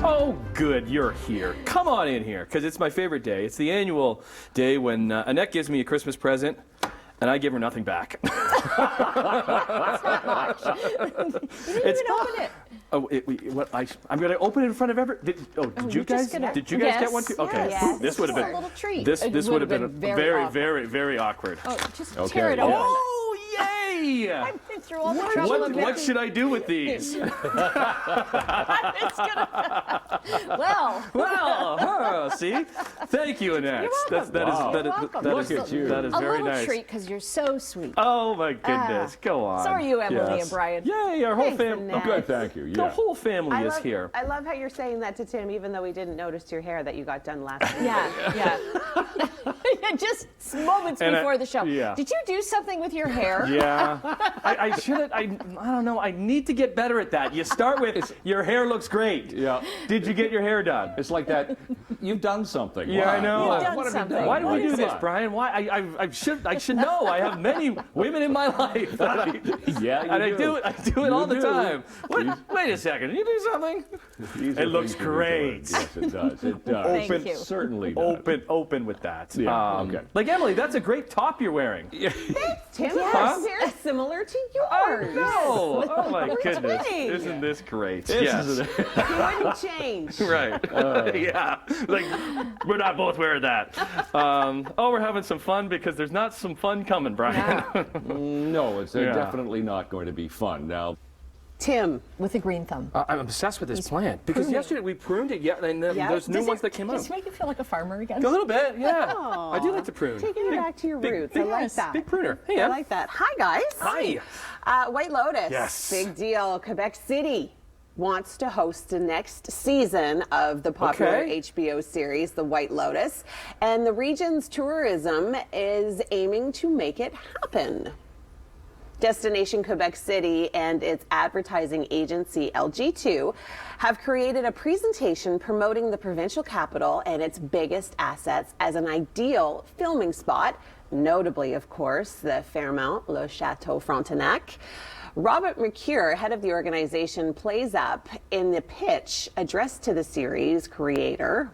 Oh, good, you're here. Come on in here, because it's my favorite day. It's the annual day when Annette gives me a Christmas present, and I give her nothing back. That's not much. You didn't even open it. Oh, I'm going to open it in front of everyone. Did you guys get one too? Okay, Yes. this would have been a little treat. This would have been very, awkward. very, very awkward. Oh, just tear it open. Oh, yay! I've been through all the trouble of What should I do with these? Well, see? Thank you, Annette. You're welcome. That is a very little nice. treat because you're so sweet. Oh my goodness! Go on. So are you, Emily and Brian. Yay! Our whole Thanks, family. Annette. Good, thank you. The whole family is here. I love how you're saying that to Tim, even though we didn't notice your hair that you got done last week. Yeah. Just moments before the show. Yeah. Did you do something with your hair? Yeah. I should. I don't know. I need to get better at that. You start with your hair looks great. Yeah. Did you get your hair done? It's like that. You've done something. Yeah, Why? I know. You've done What have you something. done? Why do we do this, Fun. Brian? Why? I should know. I have many women in my life. Yeah, you And I do. do it all the do. time. Wait a second. Did you do something? These are It looks things to be great. done. Yes, it does. It does. Thank Open- you. Certainly does. Open with that. Yeah, okay. Like Emily, that's a great top you're wearing. Tim, Huh? very similar to I yours. know. Oh my goodness. twinning. Isn't this great? This Yes. is You wouldn't change. Right. Yeah. Like, we're not both wearing that. We're having some fun because there's not some fun coming, Brian. No, it's Yeah. definitely not going to be fun. Now, Tim, With a green thumb. I'm obsessed with this plant because yesterday we pruned it, and there's new ones that came Does out. it make you feel like a farmer again? A little bit, yeah. Aw. I do like to prune. taking it back to your roots. I like that. Big pruner. Hey, I Em. like that. Hi, guys. Hi. White Lotus. Yes. Big deal. Quebec City wants to host the next season of the popular Okay. HBO series, The White Lotus. And the region's tourism is aiming to make it happen. Destination Quebec City and its advertising agency LG2 have created a presentation promoting the provincial capital and its biggest assets as an ideal filming spot, notably, of course, the Fairmont, Le Chateau Frontenac. Robert Mercure, head of the organization, plays up in the pitch addressed to the series creator,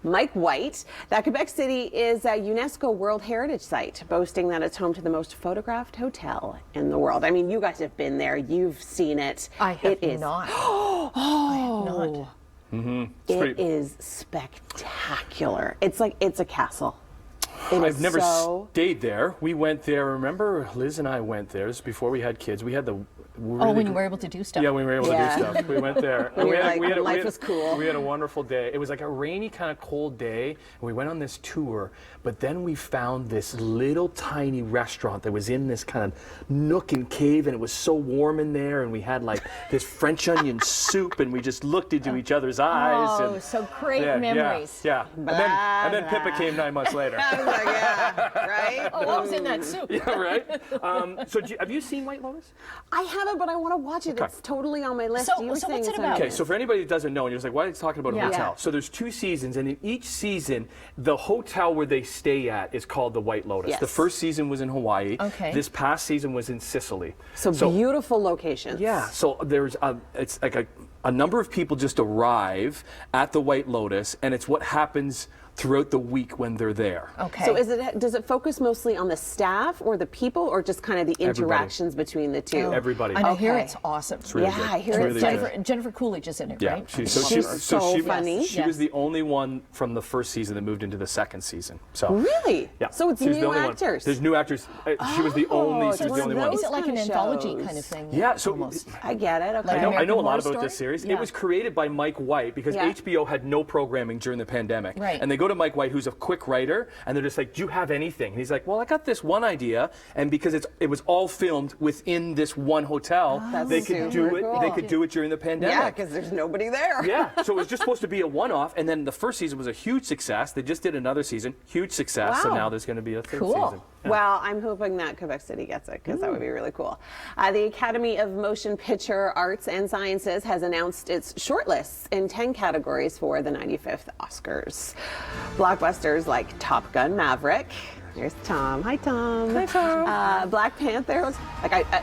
Mike White, that Quebec City is a UNESCO World Heritage Site, boasting that it's home to the most photographed hotel in the world. I mean, you guys have been there. You've seen it. I have It is. not. Oh, Not. it is spectacular. It's like it's a castle. It I've is never so stayed there. We went there. Remember, Liz and I went there. This was before we had kids. We had the. When you were able to do stuff. Yeah, when we were able Yeah. to do stuff. We went there. When we you're had, like, life was cool. We had a wonderful day. It was like a rainy, kind of cold day. And we went on this tour, but then we found this little tiny restaurant that was in this kind of nook and cave, and it was so warm in there. And we had like this French onion soup, and we just looked into each other's eyes. Oh, and, so great memories. Yeah. And then Pippa came 9 months later. I was like, yeah, right? Oh, what was in that soup? Yeah, right. Have you seen White Lotus? I haven't, but I want to watch it. It's totally on my list. So- You were so saying what's it it's about? on Okay, your so for anybody that doesn't know, and you're just like, why are you talking about a Yeah. hotel? Yeah. So there's 2 seasons, and in each season, the hotel where they stay at is called the White Lotus. Yes. The first season was in Hawaii. Okay. This past season was in Sicily. So beautiful locations. Yeah, so it's like a number of people just arrive at the White Lotus, and it's what happens throughout the week when they're there. Okay. So does it focus mostly on the staff or the people, or just kind of the interactions between the two? Everybody. And I hear Okay. it's awesome. really Yeah, good. I hear It's it's really like- good. Jennifer Coolidge is in it, Yeah, right? she's so she, funny. She was Yes. the only one from the first season that moved into the second season. So Really? yeah, So it's she was the new only one. actors. There's new actors. She was the only. it's She was one the of only one. those Is it like an kind of anthology shows. kind of thing? Yeah, so almost. I get it. Okay. Like I know a American lot Horror about Story? this series. Yeah. It was created by Mike White because Yeah. HBO had no programming during the pandemic. Right. And they go to Mike White, who's a quick writer, and they're just like, do you have anything? And he's like, well, I got this one idea, and because it was all filmed within this one hotel, That's they could super do it. cool. They could do it during the pandemic. Yeah, because there's nobody there. Yeah, so it was just supposed to be a one-off, and then the first season was a huge success. They just did another season, huge success, so Wow. now there's going to be a third Cool. season. Yeah. Well, I'm hoping that Quebec City gets it, because that would be really cool. The Academy of Motion Picture Arts and Sciences has announced its shortlists in 10 categories for the 95th Oscars. Blockbusters like Top Gun Maverick, Here's Tom. Hi, Tom. Hi, Tom. Black Panther.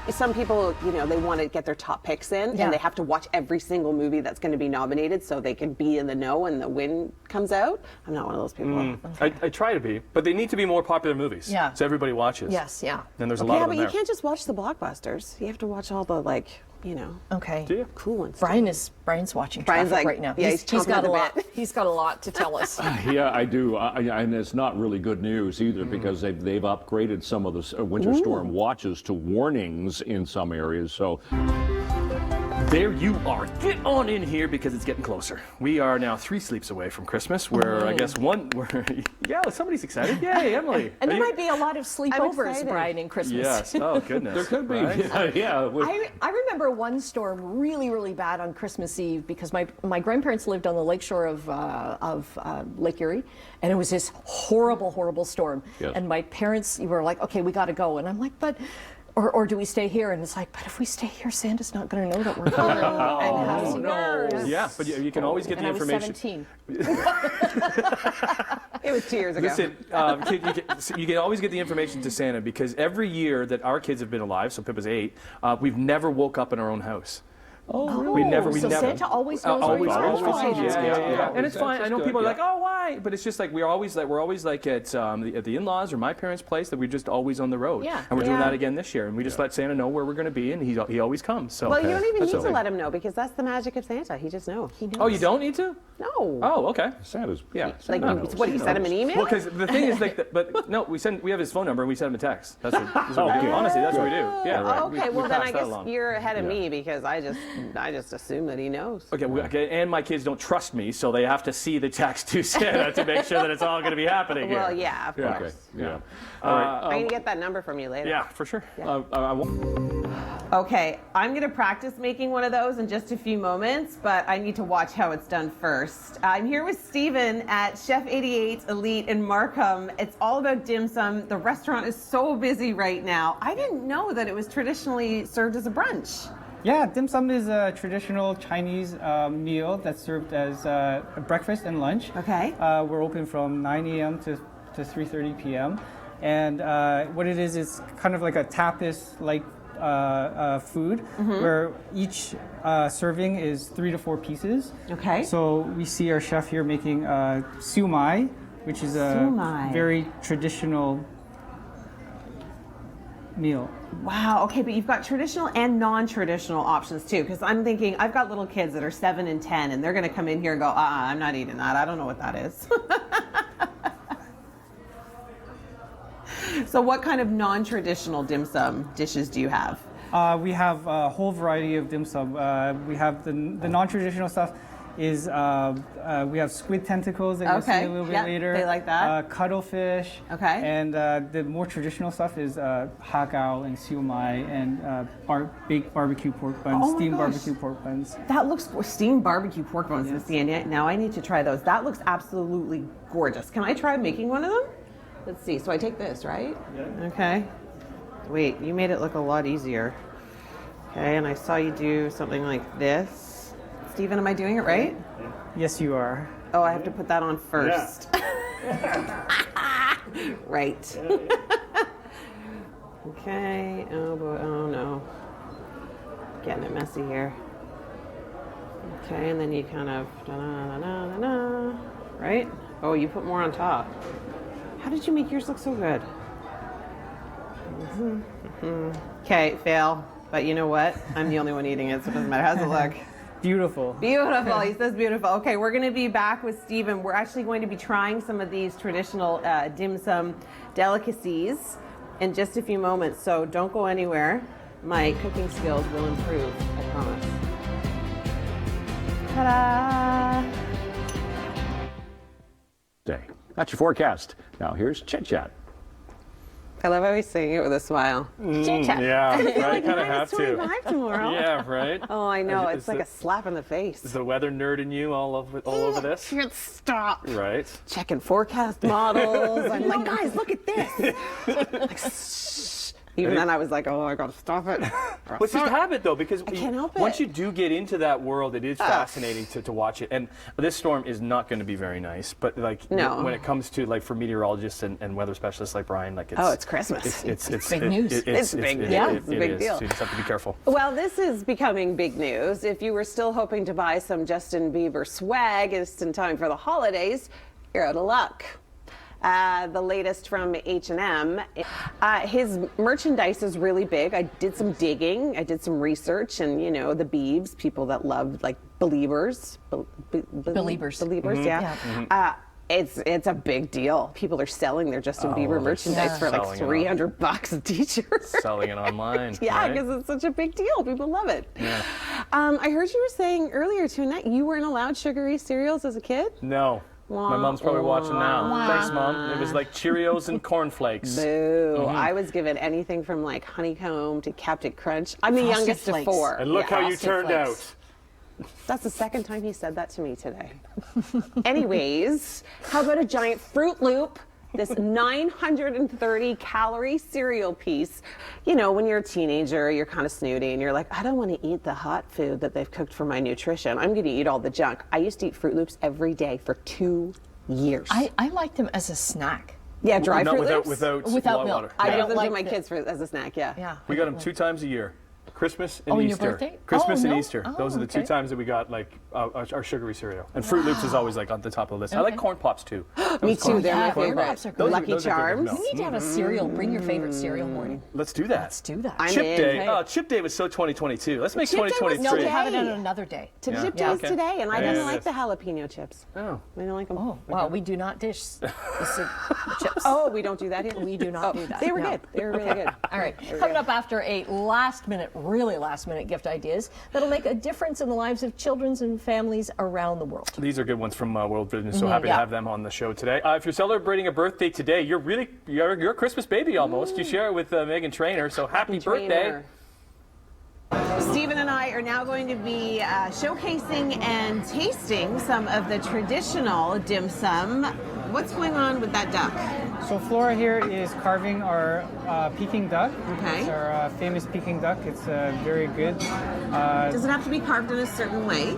Some people, they want to get their top picks in, Yeah. and they have to watch every single movie that's going to be nominated so they can be in the know when the win comes out. I'm not one of those people. I try to be, but they need to be more popular movies. Yeah. So everybody watches. Yes, yeah. And there's a Yeah, lot of but them you there. can't just watch the blockbusters. You have to watch all the Okay. Do you? cool ones. Brian's watching Brian's Traffic like- right now. yeah, he's chomping got at a the lot. bit. He's got a lot to tell us. Yeah, I do, and it's not really good news either because they've upgraded some of the winter storm watches to warnings in some areas. So There you are. Get on in here because it's getting closer. We are now 3 sleeps away from Christmas, where I guess yeah, somebody's excited. Yay, Emily. And Are there you- might be a lot of sleepovers, excited. Brian, in Christmas. Yes. Oh, goodness. there could be, Right? yeah. I remember one storm really, really bad on Christmas Eve because my grandparents lived on the lakeshore of Lake Erie, and it was this horrible, horrible storm. Yes. And my parents were like, "Okay, we got to go," and I'm like, "But." Or do we stay here? And it's like, but if we stay here, Santa's not going to know that we're here. And how does he know? Yeah, but you can always get And the I was information. 17. It was 2 years ago. Listen, you can always get the information to Santa because every year that our kids have been alive, so Pippa's 8, we've never woke up in our own house. Oh, We never. so Santa always knows where always, you are. always, Always. yeah. And it's That's fine. I know good, people are yeah. like, oh, why? But it's just like we're always like at the in-laws or my parents' place that we're just always on the road. Yeah. And we're doing Yeah. that again this year, and we just let Santa know where we're going to be, and he always comes. So. Well, you don't even That's need to okay. let him know because that's the magic of Santa. He just knows. He knows. Oh, you don't need to? No. Oh, okay. Santa's, Yeah. Like, what, you sent him an email? Well, because the thing is, but no, we have his phone number and we send him a text. That's what we do. Okay. Honestly, that's what we do. Yeah. Oh, okay, We well then pass I that guess along. you're ahead of me because I just assume that he knows. Okay, and my kids don't trust me, so they have to see the text to Santa to make sure that it's all going to be happening here. Well, yeah, of course. Okay, yeah. I'm gonna get that number from you later. Yeah, for sure. I won't- Okay, I'm gonna practice making one of those in just a few moments, but I need to watch how it's done first. I'm here with Steven at Chef 88 Elite in Markham. It's all about dim sum. The restaurant is so busy right now. I didn't know that it was traditionally served as a brunch. Yeah, dim sum is a traditional Chinese meal that's served as breakfast and lunch. Okay. We're open from 9 a.m. to 3:30 p.m. And what it is kind of like a tapas-like food where each serving is 3 to 4 pieces. Okay. So we see our chef here making siu mai, which is a Siu mai. very traditional meal. Wow, okay, but you've got traditional and non-traditional options too, because I'm thinking, I've got little kids that are 7 and 10, and they're gonna come in here and go, I'm not eating that, I don't know what that is. So what kind of non-traditional dim sum dishes do you have? We have a whole variety of dim sum. We have the non-traditional stuff is we have squid tentacles that you'll see Okay, a little bit yeah, later. they like that. Cuttlefish. Okay. And the more traditional stuff is ha gao and siu mai and baked barbecue pork buns, Oh my steamed gosh. barbecue pork buns. That looks, steamed barbecue pork bones in Siena. Now I need to try those. That looks absolutely gorgeous. Can I try making one of them? Let's see, so I take this, right? Yeah. Okay. Wait, you made it look a lot easier. Okay, and I saw you do something like this. Steven, am I doing it right? Yes, you are. Oh, I have to put that on first. Right. Okay, oh boy, oh no. Getting it messy here. Okay, and then you kind of, da-na-na-na-na-na, right? Oh, you put more on top. How did you make yours look so good? Okay, fail. But you know what? I'm the only one eating it, so it doesn't matter. How's it look? Beautiful. Beautiful. He says beautiful. Okay, we're going to be back with Steven. We're actually going to be trying some of these traditional dim sum delicacies in just a few moments, so don't go anywhere. My cooking skills will improve, I promise. Ta-da! Day. That's your forecast. Now here's Chit Chat. I love how he's saying it with a smile. Chit-chat. Yeah, right. Kind of Minus have to. 25 tomorrow. Yeah, right. Oh, I know. Is It's like the- a slap in the face. Is the weather nerd in you all over this? Can't stop. Right. Checking forecast models. I'm like, guys, look at this. Like, shh. Even then, I was like, oh, I gotta stop it. Well, it's just a habit, though, because can't help it. once you do get into that world, it is fascinating to watch it. And this storm is not going to be very nice, but like No. when it comes to like for meteorologists and weather specialists like Brian, like it's Christmas. It's big news. It's big news. Yeah. It's a big deal. So you just have to be careful. Well, this is becoming big news. If you were still hoping to buy some Justin Bieber swag just in time for the holidays, you're out of luck. The latest from H&M. His merchandise is really big. I did some digging. I did some research, and you know the Biebs, people that love like Beliebers. Beliebers. Beliebers, yeah. It's a big deal. People are selling their Justin Bieber they're merchandise for like selling it $300 a t-shirt. Selling it online. Yeah, right? because it's such a big deal. People love it. Yeah. I heard you were saying earlier tonight you weren't allowed sugary cereals as a kid. No. My mom's probably watching now. Thanks, Mom. It was like Cheerios and cornflakes. Boo. I was given anything from like honeycomb to Captain Crunch. I'm the Frosted youngest Flakes. of 4. And look how you Frosted turned Flakes. out. That's the second time he said that to me today. Anyways, how about a giant Fruit Loop? This 930 calorie cereal piece. You know, when you're a teenager, you're kind of snooty and you're like, I don't want to eat the hot food that they've cooked for my nutrition. I'm going to eat all the junk. I used to eat Fruit Loops every day for 2 years. I like them as a snack. Yeah, dry Not Fruit Loops. without Without milk. water. I Yeah. give them like to my the- kids as a snack, yeah. Yeah. We got them 2 times a year. Christmas and Oh, and your Easter. birthday? Christmas Oh, and no? Easter. Oh, Those are the 2 okay. times that we got like our sugary cereal. And Fruit Loops is always like on the top of the list. I like Okay. corn pops too. Me too, they're my Yeah, corn favorite. pops are good. Those are- Lucky those are good with Charms. milk. We need to have a cereal. Bring your favorite cereal morning. Let's do that. Let's do that. I'm Chip in. Day. Hey. Oh, Chip Day was so 2022. Let's make Chip Day was 2023. No, we today. have it on another day. Chip Yeah. Chip Yeah, Days okay. today, and I Yeah, didn't yeah, like the yeah. jalapeno chips. Oh. I don't like them. Oh, wow. We do not dish the chips. Oh, we don't do that here? We do not do that. They were no. good. They were really good. All right. Coming up after a really last minute gift ideas that'll make a difference in the lives of children and families around the world. These are good ones from World Vision. So happy yeah. to have them on the show today. If you're celebrating a birthday today, you're a Christmas baby almost. You share it with Megan Trainor. So happy birthday. Stephen and I are now going to be showcasing and tasting some of the traditional dim sum. What's going on with that duck? So Flora here is carving our Peking duck. Okay. It's our famous Peking duck. It's very good. Does it have to be carved in a certain way?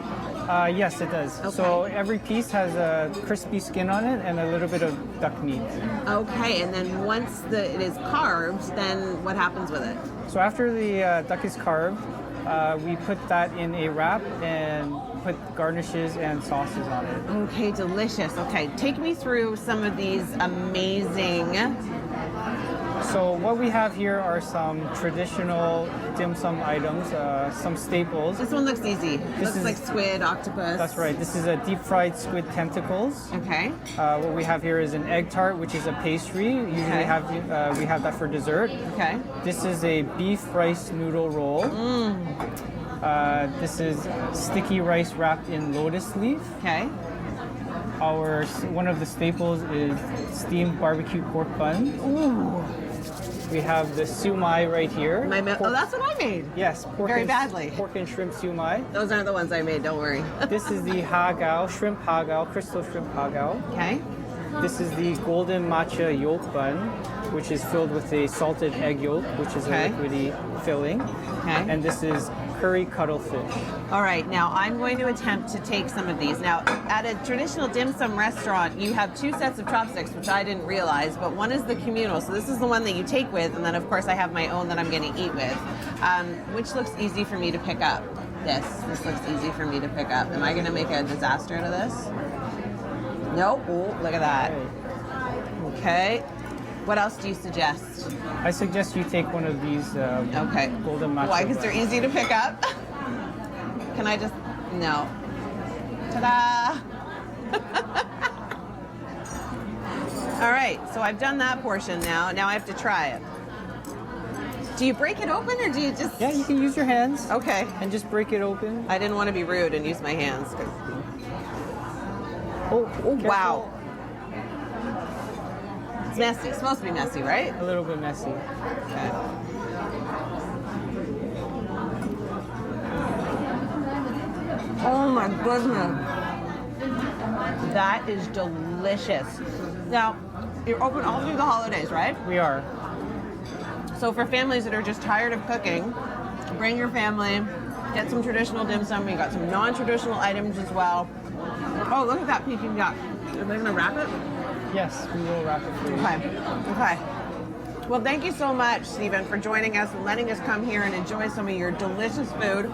Yes, it does. Okay. So every piece has a crispy skin on it and a little bit of duck meat. Okay, and then once it is carved, then what happens with it? So after the duck is carved, we put that in a wrap and put garnishes and sauces on it. Okay, delicious. Okay, take me through some of these amazing. So what we have here are some traditional dim sum items, some staples. This one looks easy. Looks is- like squid, octopus. That's right. This is a deep fried squid tentacles. Okay. What we have here is an egg tart, which is a pastry. Usually Okay. we have that for dessert. Okay. This is a beef rice noodle roll. This is sticky rice wrapped in lotus leaf. Okay. One of the staples is steamed barbecue pork bun. Ooh. We have the siu mai right here. Oh, that's what I made. Yes, Very badly. pork and shrimp siu mai. Those aren't the ones I made. Don't worry. This is the ha gao, shrimp ha gao, crystal shrimp ha gao. Okay. This is the golden matcha yolk bun, which is filled with a salted egg yolk, which is Okay. a liquidy filling. Okay. And this is curry cuttlefish. All right, now I'm going to attempt to take some of these. Now, at a traditional dim sum restaurant, you have 2 sets of chopsticks, which I didn't realize, but one is the communal. So this is the one that you take with, and then of course I have my own that I'm going to eat with. Which looks easy for me to pick up? This looks easy for me to pick up. Am I going to make a disaster out of this? Nope. Ooh, look at that. Okay. What else do you suggest? I suggest you take one of these Okay. golden matcha. Why? Because they're buns. easy to pick up? Can I just... No. Ta-da! All right, so I've done that portion now. Now I have to try it. Do you break it open or do you just... Yeah, you can use your hands. Okay. And just break it open. I didn't want to be rude and use my hands. Oh, Wow. It's messy. It's supposed to be messy, right? A little bit messy. Okay. Oh my goodness. That is delicious. Now, you're open all through the holidays, right? We are. So for families that are just tired of cooking, bring your family, get some traditional dim sum. We got some non-traditional items as well. Oh, look at that Peking duck. Are they gonna wrap it? Yes, we will wrap it for you. Okay. Well, thank you so much, Stephen, for joining us and letting us come here and enjoy some of your delicious food.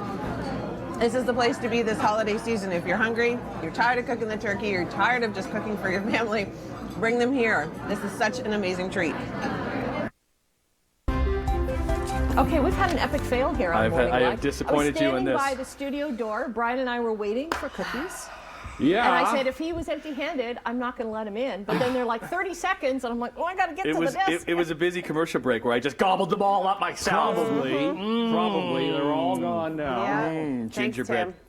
This is the place to be this holiday season. If you're hungry, you're tired of cooking the turkey, you're tired of just cooking for your family, bring them here. This is such an amazing treat. Okay, we've had an epic fail here on Morning I Live. have disappointed you in this. I was standing by the studio door. Brian and I were waiting for cookies. Yeah. And I said, if he was empty-handed, I'm not going to let him in. But then they're like 30 seconds, and I'm like, oh, I got to get to the desk. It was a busy commercial break where I just gobbled them all up myself. Probably they're all gone now. Yeah. Thanks,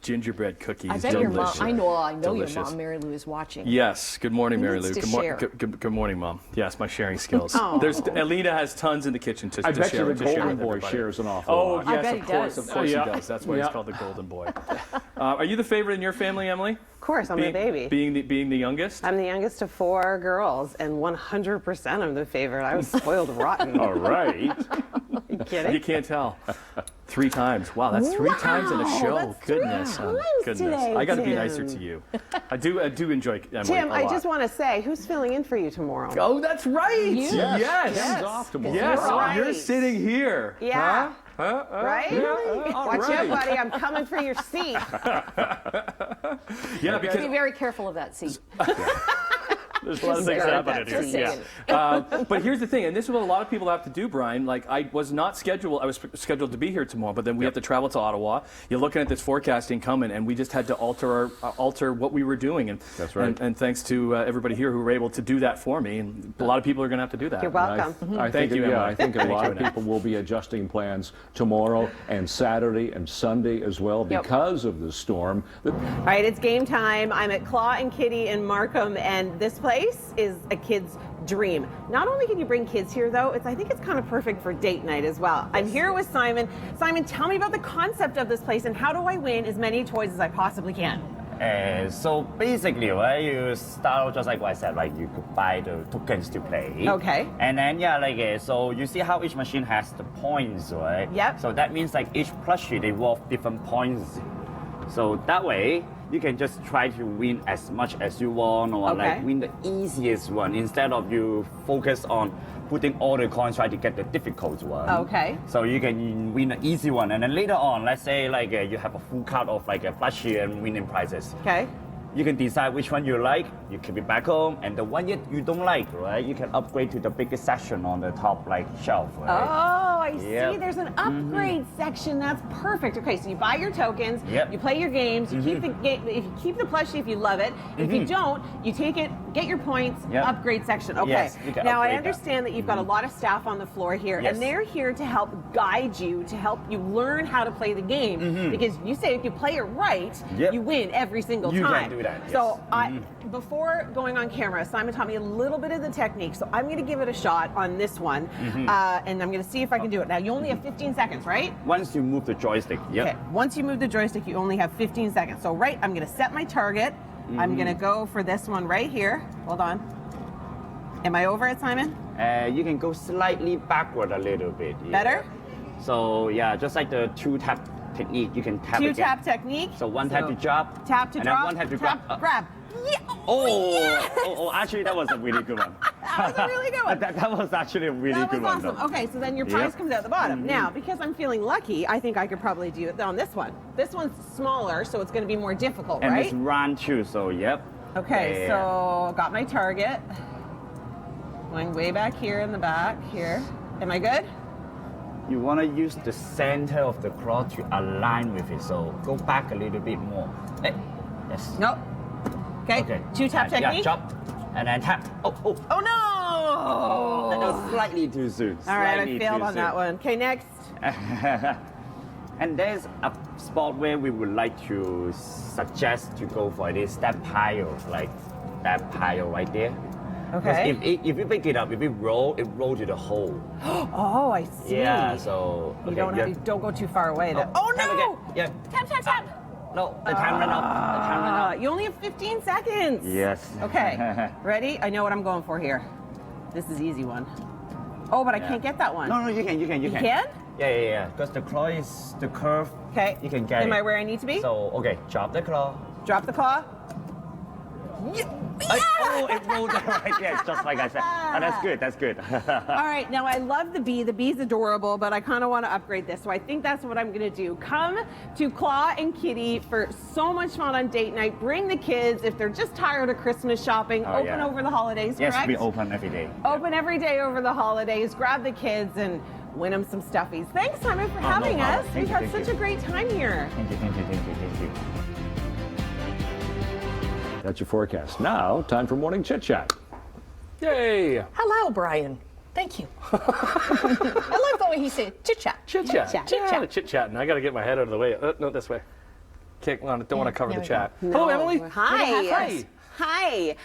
Gingerbread cookies. I bet your mom, delicious. I know Delicious. your mom, Mary Lou, is watching. Yes. Good morning, Mary Lou. needs to share? Good morning, Mom. Yes, my sharing skills. Oh. Alina has tons in the kitchen to I bet share. you the to share golden with boy everybody. shares an awful Oh, lot. yes, I bet of he course. does. Of course Yeah. he does. That's why he's Yeah. called the golden boy. Are you the favorite in your family, Emily? Of course, I'm the baby. Being the youngest? I'm the youngest of 4 girls, and 100% I'm the favorite. I was spoiled rotten. All right. You kidding? You can't tell. 3 times. Wow, that's 3 times in a show. that's 3 Goodness. times Goodness. today, I got to be Tim. nicer to you. I do enjoy Emily Tim, a I lot. just want to say, who's filling in for you tomorrow? Oh, that's right. You? Yes. Tim's off tomorrow. Yes, Right. you're sitting here. Yeah. Huh? Right? Watch out, buddy. I'm coming for your seat. Yeah, because Be very careful of that seat. there's a lot of things Just happening here. saying. But here's the thing, and this is what a lot of people have to do, Brian. Like, I was scheduled to be here tomorrow, but then we have to travel to Ottawa. You're looking at this forecasting coming, and we just had to alter what we were doing. And That's right. And thanks to everybody here who were able to do that for me. And a lot of people are going to have to do that. You're welcome. I Thank think, you, yeah, Emily. I think a lot of Annette. people will be adjusting plans tomorrow and Saturday and Sunday as well Yep. because of the storm. All right, it's game time. I'm at Claw and Kitty in Markham, and this place is a kid's dream. Not only can you bring kids here, though, I think it's kind of perfect for date night as well. I'm here with Simon. Simon, tell me about the concept of this place, and how do I win as many toys as I possibly can? So basically, right, you start out just like what I said, like you could buy the tokens to play. Okay. And then so you see how each machine has the points, right? Yep. So that means like each plushie they worth different points. So that way you can just try to win as much as you want, or Okay. like win the easiest one instead of you focus on putting all the coins try to get the difficult one. Okay. So you can win the easy one, and then later on, let's say like you have a full card of like a plushie and winning prizes. Okay. You can decide which one you like, you keep it back home, and the one you don't like, right, you can upgrade to the biggest section on the top like shelf, Oh, right? I see. Yep. There's an upgrade section. That's perfect. Okay, so you buy your tokens, Yep. you play your games, you keep the game. If you keep the plushie, if you love it. If you don't, you take it, get your points. Yep. Upgrade section. Okay. Yes, you can Now I upgrade that. understand that you've got a lot of staff on the floor here, Yes. and they're here to help guide you, to help you learn how to play the game. Because you say if you play it right, Yep. you win every single You time. can do that, So yes. before going on camera, Simon taught me a little bit of the technique. So I'm going to give it a shot on this one, and I'm going to see if I can do it. Now you only have 15 seconds, right? Once you move the joystick, yep. Okay. Once you move the joystick, you only have 15 seconds. So I'm going to set my target. I'm going to go for this one right here. Hold on. Am I over it, Simon? You can go slightly backward a little bit. Yeah. Better? So yeah, just like the 2-tap technique, you can tap again. 2-tap technique. So one tap to drop. Tap to and drop. then one tap to tap, grab. grab. Yeah. Oh, actually that was a really good one. That was a really good one. that was actually a really That was good one. awesome. though. Okay, so then your prize Yep. comes out the bottom. Now, because I'm feeling lucky, I think I could probably do it on this one. This one's smaller, so it's going to be more difficult, And right? it's round 2, so yep. Okay, Yeah. so got my target. Going way back here in the back here. Am I good? You want to use the center of the cloth to align with it, so go back a little bit more. Yes. Nope. Okay. Okay. 2-tap Yeah, technique. drop, and then tap. Oh. Oh no! That was slightly too soon. All right, I slightly failed too on that soon. one. Okay, next. And there's a spot where we would like to suggest to go for this step pile, like that pile right there. Okay. Because if you pick it up, if it roll to the hole. Oh, I see. Yeah, so You don't go too far away. Oh tap no! again. Yeah. Tap. No, the time ran out. The time ran out. You only have 15 seconds. Yes. Okay. Ready? I know what I'm going for here. This is easy one. Oh, but I can't get that one. No, you can. You can? Yeah. Because the claw is the curve. Okay. You can get Am it. I where I need to be? So, okay, drop the claw. Drop the claw. Oh, it rolled right. Yeah, just like I said. Oh, that's good. All right, now I love the bee. The bee's adorable, but I kind of want to upgrade this. So I think that's what I'm going to do. Come to Claw and Kitty for so much fun on date night. Bring the kids if they're just tired of Christmas shopping. Oh, open yeah. over the holidays, Yes, correct? we open every day. Open every day over the holidays. Grab the kids and win them some stuffies. Thanks, Simon, for having us. problem. We've had Thank you. such a great time here. Thank you. That's your forecast. Now, time for morning chit chat. Yay! Hello, Brian. Thank you. I like the way he said chit chat. Chit chat. Chit-chat. Chit chat. And I got to get my head out of the way. No, this way. Don't want to cover there the we chat. Hello, Emily. Hi. Hi.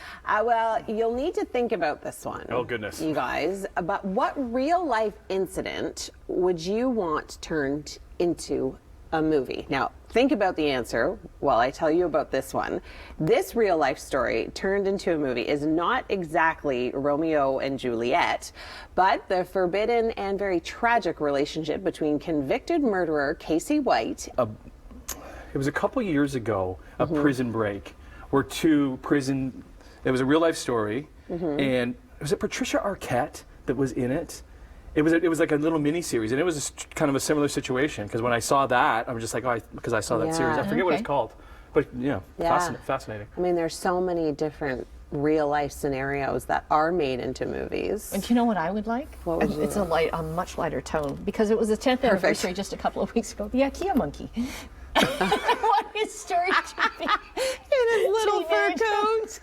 Well, you'll need to think about this one. Oh, goodness. You guys, about what real life incident would you want turned into a movie? Now, think about the answer while I tell you about this one. This real life story turned into a movie is not exactly Romeo and Juliet, but the forbidden and very tragic relationship between convicted murderer Casey White. It was a couple years ago, a Prison Break, where it was a real life story, and was it Patricia Arquette that was in it? It was like a little mini series, and it was kind of a similar situation. Because when I saw that, I was just like, because I saw that series. I forget what it's Okay. called, but fascinating. I mean, there's so many different real life scenarios that are made into movies. And do you know what I would like? What would you It's a much lighter tone because it was the 10th anniversary just a couple of weeks ago. The IKEA monkey. I want his story to be In his little fur coat.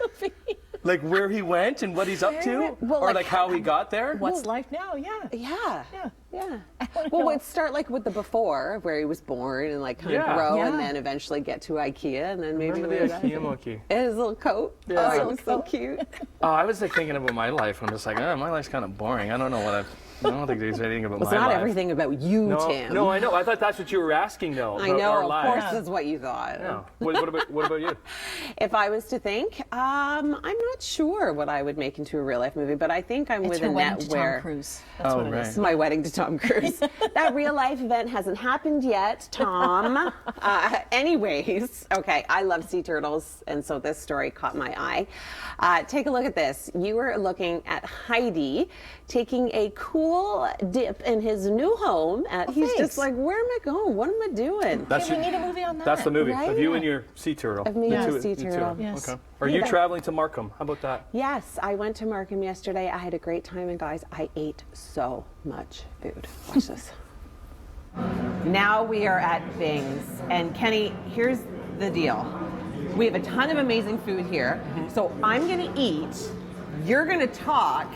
Like where he went and what he's up to, Well, or like like how he got there. What's life now? Yeah. Yeah. Yeah. Well, we'd start like with the before, where he was born, and like kind of Yeah. grow, Yeah. and then eventually get to IKEA, and then maybe Remember the IKEA monkey? his little coat. Yeah. Oh, he was so cute. Oh, I was like thinking about my life, and I'm just like, my life's kind of boring. I don't know what I don't think there's anything about It's my not life. everything about you, No, Tim. no, I know. I thought that's what you were asking, though. I about know. our Of lives. course, that's what you thought. Yeah. What about you? If I was to think, I'm not sure what I would make into a real life movie, but I think I'm It's with her wedding Annette to where. Tom Cruise. That's what it is. My wedding to Tom Cruise. That real life event hasn't happened yet, Tom. Anyways, okay, I love sea turtles, and so this story caught my eye. Take a look at this. You were looking at Heidi taking a cool dip in his new home. He's just thanks. like, where am I going? What am I doing? Okay, we need a movie on that. That's the movie Right? of you and your sea turtle. Of me The and two- the sea you two. turtle. Yes. Okay. Are you traveling to Markham? How about that? Yes, I went to Markham yesterday. I had a great time, and guys, I ate so much food. Watch this. Now we are at Bing's, and Kenny, here's the deal. We have a ton of amazing food here, so I'm gonna eat, you're gonna talk,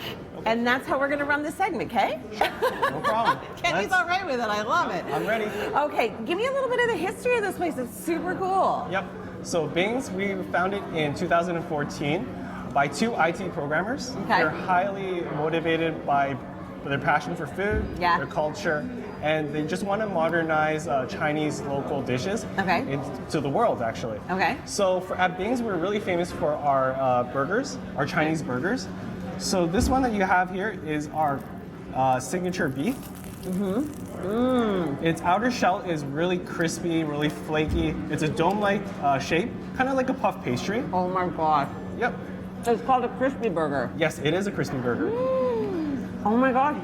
and that's how we're gonna run this segment, okay? No problem. Kenny's all right with it, I love it. I'm ready. Okay, give me a little bit of the history of this place. It's super cool. Yep. So Bing's, we founded in 2014 by two IT programmers. Okay. They're highly motivated by their passion for food, Yeah. their culture, and they just want to modernize Chinese local dishes Okay. into the world, actually. Okay. So at Bing's, we're really famous for our burgers, our Chinese burgers. So this one that you have here is our signature beef. Its outer shell is really crispy, really flaky. It's a dome-like shape, kind of like a puff pastry. Oh my God. Yep. It's called a crispy burger. Yes, it is a crispy burger. Oh my God.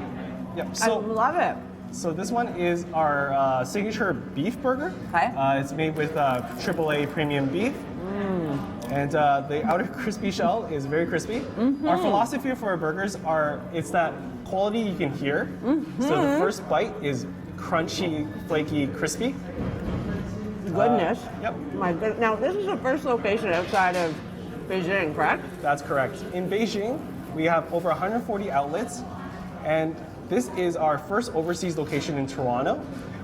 Yep. I So, love it. so this one is our signature beef burger. Okay. It's made with AAA premium beef. And the outer crispy shell is very crispy. Our philosophy for our burgers it's that quality you can hear. So the first bite is crunchy, flaky, crispy. Goodness. Yep. My good. Now this is the first location outside of Beijing, correct? That's correct. In Beijing, we have over 140 outlets, and this is our first overseas location in Toronto.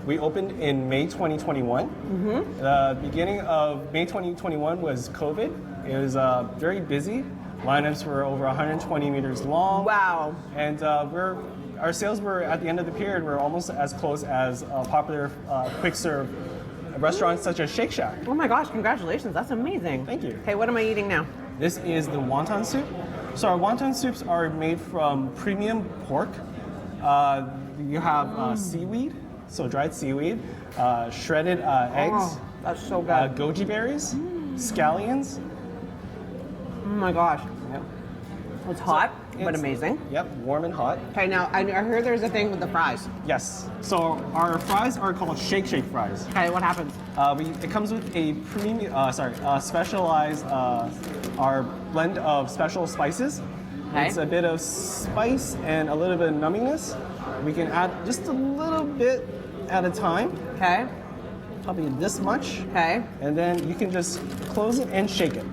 We opened in May 2021. The beginning of May 2021 was COVID. It was very busy. Lineups were over 120 meters long. Wow. And our sales were, at the end of the period, were almost as close as popular quick serve restaurants such as Shake Shack. Oh my gosh! Congratulations. That's amazing. Thank you. Okay, what am I eating now? This is the wonton soup. So our wonton soups are made from premium pork. You have seaweed, so dried seaweed, shredded eggs, That's so good. goji berries, scallions. Oh my gosh. Yep. It's hot, but It's- amazing. Yep, warm and hot. Okay, now I heard there's a thing with the fries. Yes. So our fries are called Shake Shake fries. Okay, what happens? It comes with a premium, specialized, our blend of special spices. Okay. It's a bit of spice and a little bit of numminess. We can add just a little bit at a time, Okay, probably this much. okay. And then you can just close it and shake it.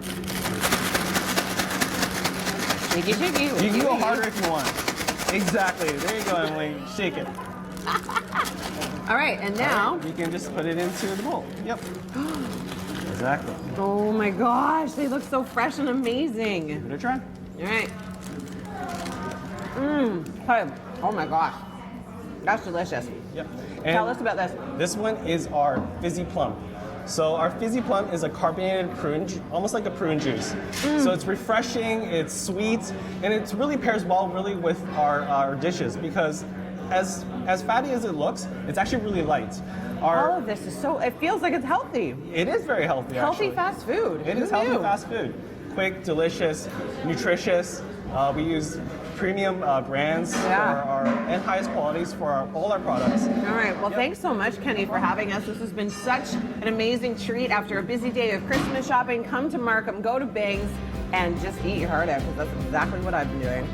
Shaky, shaky. You can go harder if you want. Exactly. There you go, Emily. Shake it. All right, and now. You can just put it into the bowl. Yep. Exactly. Oh my gosh, they look so fresh and amazing. Give it a try. All right. Okay. Oh my gosh, that's delicious. Yep. Tell And us about this. this one is our fizzy plum. So our fizzy plum is a carbonated prune, almost like a prune juice. So it's refreshing, it's sweet, and it really pairs well really with our dishes because as fatty as it looks, it's actually really light. All of this is so, it feels like it's healthy. It is very healthy, Healthy actually. fast food. It Who is healthy knew? fast food. Quick, delicious, nutritious. We use premium brands and highest qualities for all our products. All right, well, thanks so much, Kenny, for having us. This has been such an amazing treat. After a busy day of Christmas shopping, come to Markham, go to Bing's, and just eat your heart out, because that's exactly what I've been doing.